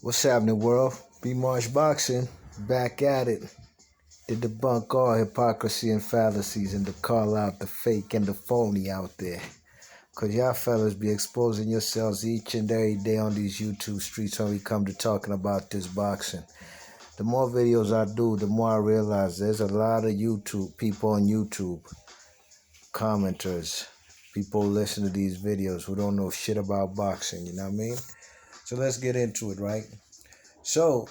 What's happening, world? B Marsh Boxing, back at it. To debunk all hypocrisy and fallacies and to call out the fake and the phony out there. Because y'all fellas be exposing yourselves each and every day on these YouTube streets when we come to talking about this boxing. The more videos I do, the more I realize there's a lot of YouTube people on YouTube, commenters, people listen to these videos who don't know shit about boxing, you know what I mean? So let's get into it, right? So,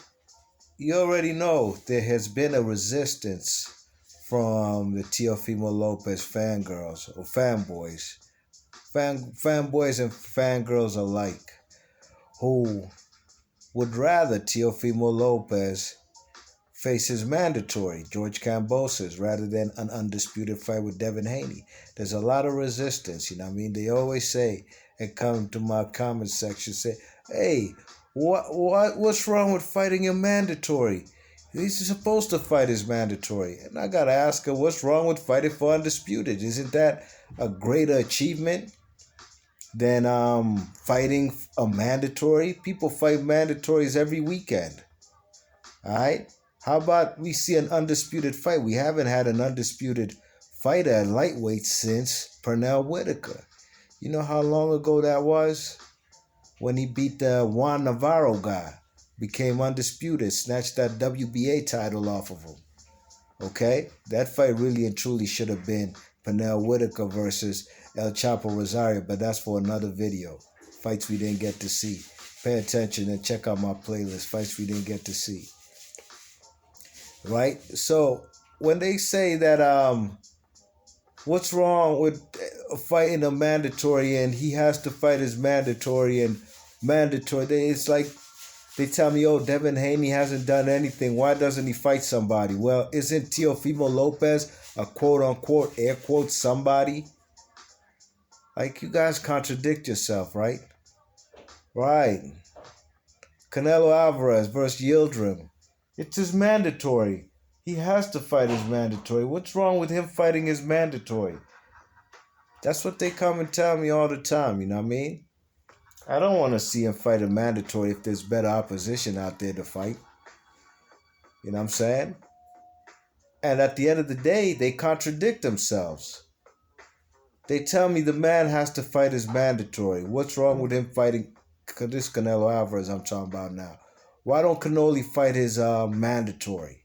you already know there has been a resistance from the Teofimo Lopez fangirls or fanboys. Fanboys and fangirls alike who would rather Teofimo Lopez face his mandatory, George Kambosos, rather than an undisputed fight with Devin Haney. There's a lot of resistance, you know what I mean? They always say, and come to my comment section, say, hey, what's wrong with fighting your mandatory? He's supposed to fight his mandatory. And I gotta ask her, what's wrong with fighting for undisputed? Isn't that a greater achievement than fighting a mandatory? People fight mandatories every weekend. Alright? How about we see an undisputed fight? We haven't had an undisputed fighter at lightweight since Pernell Whitaker. You know how long ago that was? When he beat the Juan Navarro guy, became undisputed, snatched that WBA title off of him. Okay? That fight really and truly should have been Pernell Whitaker versus El Chapo Rosario, but that's for another video. Fights we didn't get to see. Pay attention and check out my playlist, fights we didn't get to see. Right? So, when they say that, what's wrong with fighting a mandatory and he has to fight his mandatory and mandatory, it's like they tell me, oh, Devin Haney hasn't done anything. Why doesn't he fight somebody? Well, isn't Teofimo Lopez a quote-unquote, air quote, somebody? Like, you guys contradict yourself, right? Right. Canelo Alvarez versus Yildrim. It's his mandatory. He has to fight his mandatory. What's wrong with him fighting his mandatory? That's what they come and tell me all the time, you know what I mean? I don't want to see him fight a mandatory if there's better opposition out there to fight. You know what I'm saying? And at the end of the day, they contradict themselves. They tell me the man has to fight his mandatory. What's wrong with him fighting this Canelo Alvarez I'm talking about now? Why don't Canoli fight his mandatory?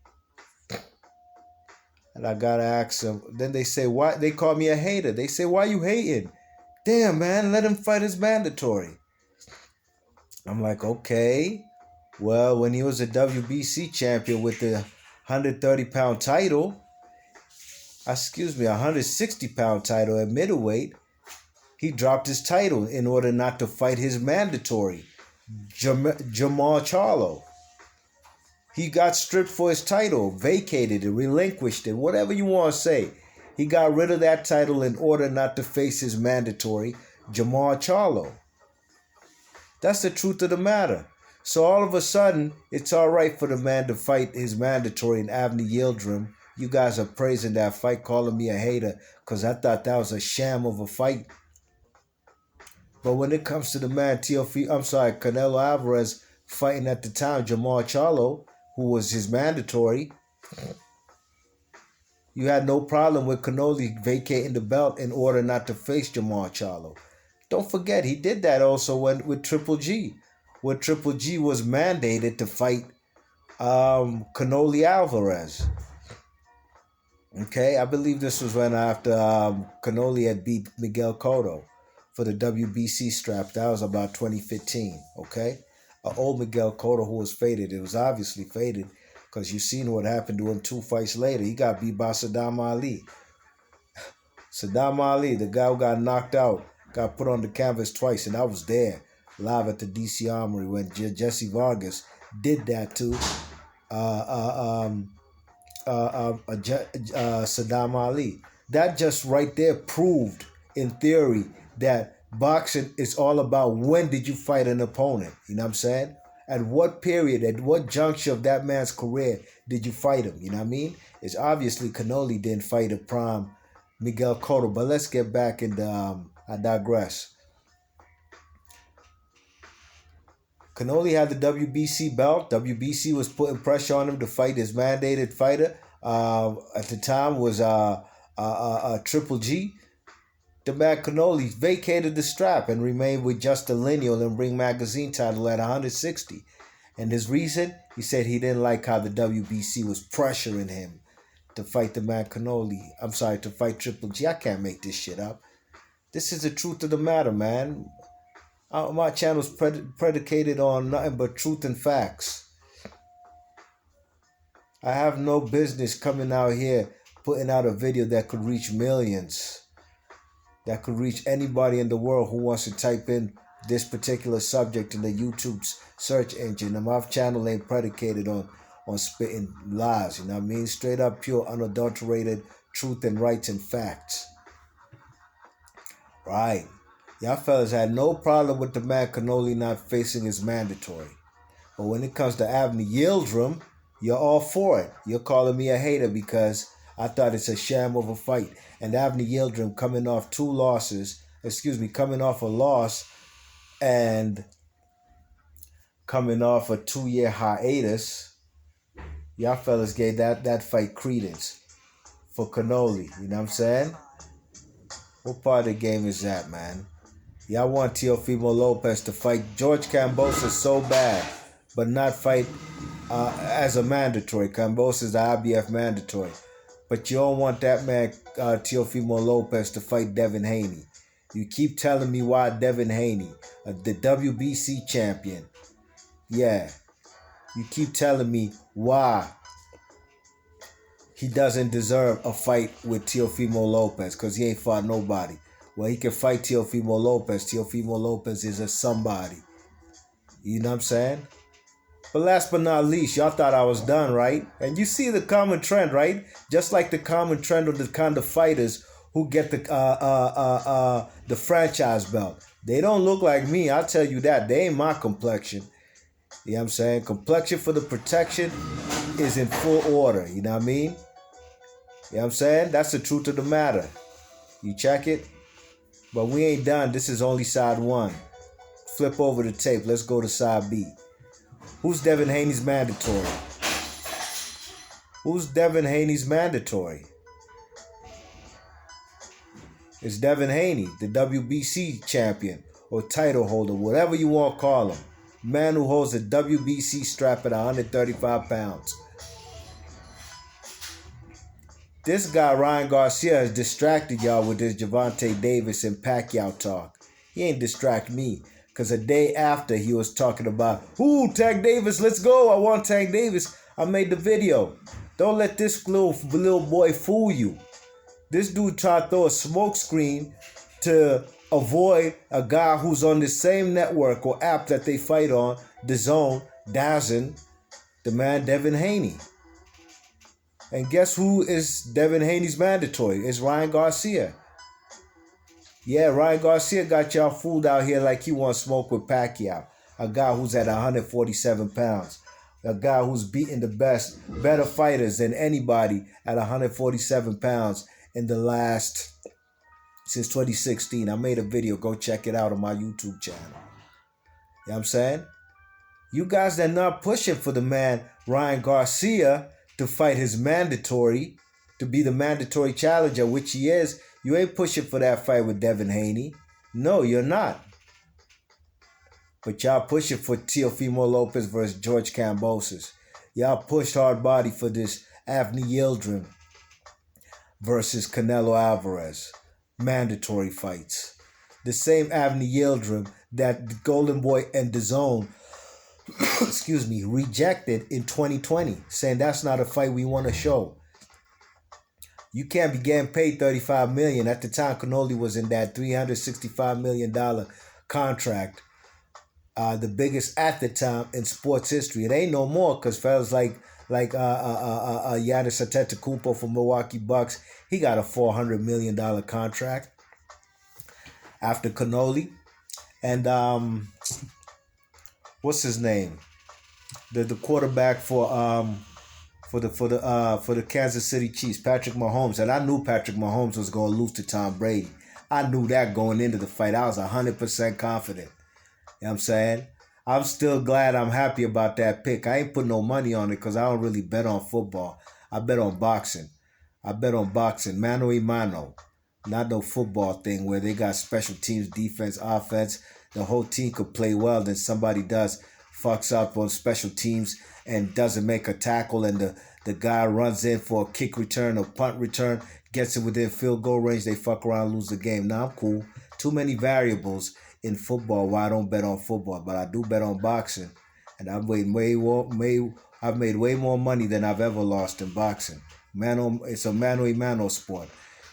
And I gotta ask them. Then they say, why? They call me a hater. They say, why you hating? Damn, man, let him fight his mandatory. I'm like, okay. Well, when he was a WBC champion with the 130-pound title, 160-pound title at middleweight, he dropped his title in order not to fight his mandatory, Jamal Charlo. He got stripped for his title, vacated it, relinquished it, whatever you want to say. He got rid of that title in order not to face his mandatory, Jamal Charlo. That's the truth of the matter. So all of a sudden, it's all right for the man to fight his mandatory in Avni Yildrim. You guys are praising that fight, calling me a hater, because I thought that was a sham of a fight. But when it comes to the man, Canelo Alvarez fighting at the time, Jamal Charlo, who was his mandatory, you had no problem with Canoli vacating the belt in order not to face Jamal Charlo. Don't forget, he did that also with Triple G, where Triple G was mandated to fight Canoli Alvarez. Okay, I believe this was when after Canoli had beat Miguel Cotto for the WBC strap. That was about 2015, okay? An old Miguel Cotto who was faded. It was obviously faded because you've seen what happened to him 2 fights later. He got beat by Saddam Ali. Saddam Ali, the guy who got knocked out, got put on the canvas twice, and I was there live at the DC Armory when Jesse Vargas did that to Saddam Ali. That just right there proved, in theory, that boxing is all about when did you fight an opponent. You know what I'm saying? At what period, at what juncture of that man's career did you fight him? You know what I mean? It's obviously Canoli didn't fight a prime Miguel Cotto, but let's get back into, I digress. Canelo had the WBC belt. WBC was putting pressure on him to fight his mandated fighter. At the time was Triple G. The man Canelo vacated the strap and remained with just the lineal and ring magazine title at 160. And his reason, he said he didn't like how the WBC was pressuring him to fight the man Canelo. To fight Triple G. I can't make this shit up. This is the truth of the matter, man. My channel is predicated on nothing but truth and facts. I have no business coming out here putting out a video that could reach millions. That could reach anybody in the world who wants to type in this particular subject in the YouTube's search engine. And my channel ain't predicated on spitting lies, you know what I mean? Straight up, pure, unadulterated truth and rights and facts. Right. Y'all fellas had no problem with the man Canelo not facing his mandatory. But when it comes to Yildrim, you're all for it. You're calling me a hater because I thought it's a sham of a fight. And Yildrim coming off coming off a loss and coming off a 2-year hiatus, y'all fellas gave that fight credence for Canelo. You know what I'm saying? What part of the game is that, man? Y'all want Teofimo Lopez to fight George Kambosos so bad, but not fight as a mandatory. Kambosos is the IBF mandatory. But you don't want that man, Teofimo Lopez, to fight Devin Haney. You keep telling me why Devin Haney, the WBC champion. Yeah. You keep telling me why he doesn't deserve a fight with Teofimo Lopez because he ain't fought nobody. Well, he can fight Teofimo Lopez. Teofimo Lopez is a somebody. You know what I'm saying? But last but not least, y'all thought I was done, right? And you see the common trend, right? Just like the common trend of the kind of fighters who get the franchise belt. They don't look like me, I'll tell you that. They ain't my complexion. You know what I'm saying? Complexion for the protection is in full order. You know what I mean? You know what I'm saying? That's the truth of the matter. You check it? But we ain't done. This is only side one. Flip over the tape. Let's go to side B. Who's Devin Haney's mandatory? Who's Devin Haney's mandatory? It's Devin Haney, the WBC champion or title holder, whatever you want to call him. Man who holds a WBC strap at 135 pounds. This guy, Ryan Garcia, has distracted y'all with this Gervonta Davis and Pacquiao talk. He ain't distract me. Because a day after he was talking about, ooh, Tank Davis, let's go. I want Tank Davis. I made the video. Don't let this little boy fool you. This dude tried to throw a smoke screen to avoid a guy who's on the same network or app that they fight on, DAZN, the man Devin Haney. And guess who is Devin Haney's mandatory? It's Ryan Garcia. Yeah, Ryan Garcia got y'all fooled out here like he wants smoke with Pacquiao. A guy who's at 147 pounds. A guy who's beaten the better fighters than anybody at 147 pounds since 2016. I made a video. Go check it out on my YouTube channel. You know what I'm saying? You guys that are not pushing for the man Ryan Garcia to fight his mandatory, to be the mandatory challenger, which he is, you ain't pushing for that fight with Devin Haney. No, you're not. But y'all pushing for Teofimo Lopez versus George Kambosos. Y'all pushed hard body for this Yildrim versus Canelo Alvarez. Mandatory fights. The same Yildrim that Golden Boy and DAZN rejected in 2020, saying that's not a fight we want to show. You can't be getting paid $35 million. At the time, Canelo was in that $365 million contract, the biggest at the time in sports history. It ain't no more because fellas like Giannis Antetokounmpo from Milwaukee Bucks, he got a $400 million contract after Canelo. And what's his name? The quarterback for the Kansas City Chiefs, Patrick Mahomes. And I knew Patrick Mahomes was going to lose to Tom Brady. I knew that going into the fight. I was 100% confident. You know what I'm saying? I'm still glad I'm happy about that pick. I ain't put no money on it because I don't really bet on football. I bet on boxing. I bet on boxing, mano y mano. Not no football thing where they got special teams, defense, offense. The whole team could play well, then somebody does fucks up on special teams and doesn't make a tackle, and the guy runs in for a kick return or punt return, gets it within field goal range, they fuck around, lose the game. Now I'm cool. Too many variables in football why I don't bet on football, but I do bet on boxing, and I've made way more money than I've ever lost in boxing. It's a mano y mano sport.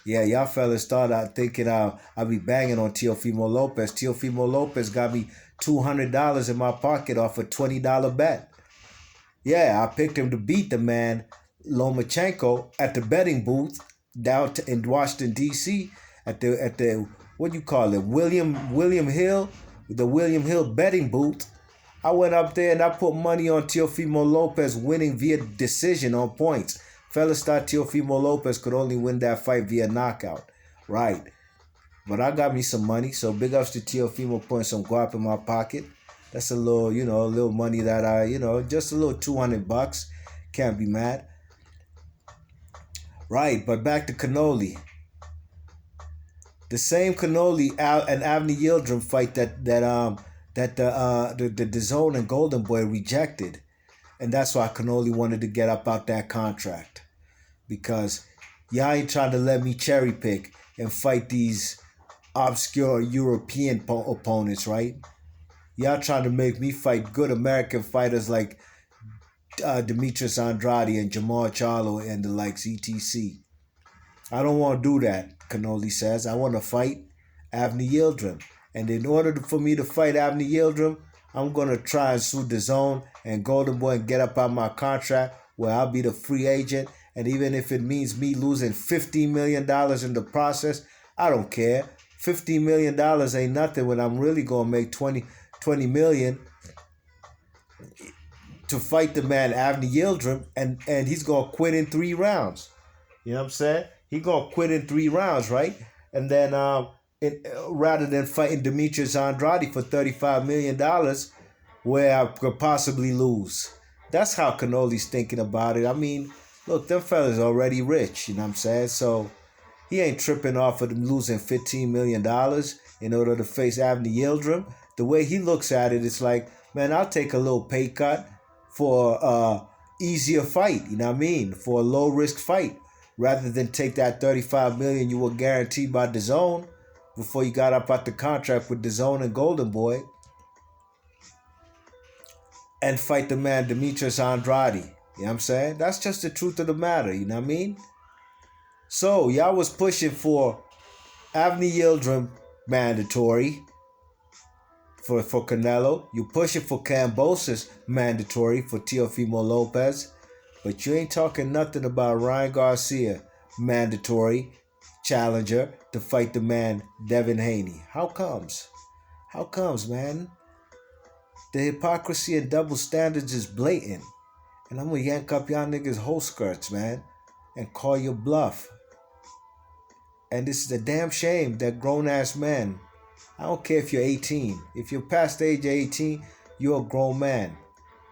Yeah, y'all fellas thought out thinking I'll be banging on Teofimo Lopez. Teofimo Lopez got me $200 in my pocket off a $20 bet. Yeah, I picked him to beat the man Lomachenko at the betting booth in Washington D.C. at the what do you call it, William Hill, the William Hill betting booth. I went up there and I put money on Teofimo Lopez winning via decision on points. Fellas thought Teofimo Lopez could only win that fight via knockout. Right. But I got me some money, so big ups to Teofimo putting some guap in my pocket. That's a little, a little money that just a little $200. Can't be mad. Right, but back to Canelo. The same Canelo and Avni Yildrim fight that the DAZN and Golden Boy rejected. And that's why Canelo wanted to get up out that contract. Because y'all ain't trying to let me cherry pick and fight these obscure European opponents, right? Y'all trying to make me fight good American fighters like Demetrius Andrade and Jamal Charlo and the likes, etc. I don't want to do that, Canelo says. I want to fight Avni Yildrim. And in order for me to fight Avni Yildrim, I'm going to try and sue DAZN and Golden Boy and get up out my contract where I'll be the free agent. And even if it means me losing $15 million in the process, I don't care. $15 million ain't nothing when I'm really going to make $20 million to fight the man Avni Yildrim, and he's going to quit in 3 rounds. You know what I'm saying? He's going to quit in 3 rounds, right? And then rather than fighting Demetrius Andrade for $35 million, where I could possibly lose. That's how Canelo's thinking about it. I mean, look, them fellas already rich, you know what I'm saying? So he ain't tripping off of them losing $15 million in order to face Avni Yildrim. The way he looks at it, it's like, man, I'll take a little pay cut for easier fight, you know what I mean? For a low-risk fight, rather than take that $35 million you were guaranteed by DAZN before you got up out the contract with DAZN and Golden Boy, and fight the man Demetrius Andrade. You know what I'm saying? That's just the truth of the matter, you know what I mean? So, y'all was pushing for Avni Yildrim mandatory for Canelo. You pushing for Kambosos mandatory for Teofimo Lopez. But you ain't talking nothing about Ryan Garcia mandatory challenger to fight the man Devin Haney. How comes? How comes, man? The hypocrisy and double standards is blatant. And I'm going to yank up y'all niggas' whole skirts, man, and call your bluff. And this is a damn shame that grown-ass men, I don't care if you're 18. If you're past the age of 18, you're a grown man.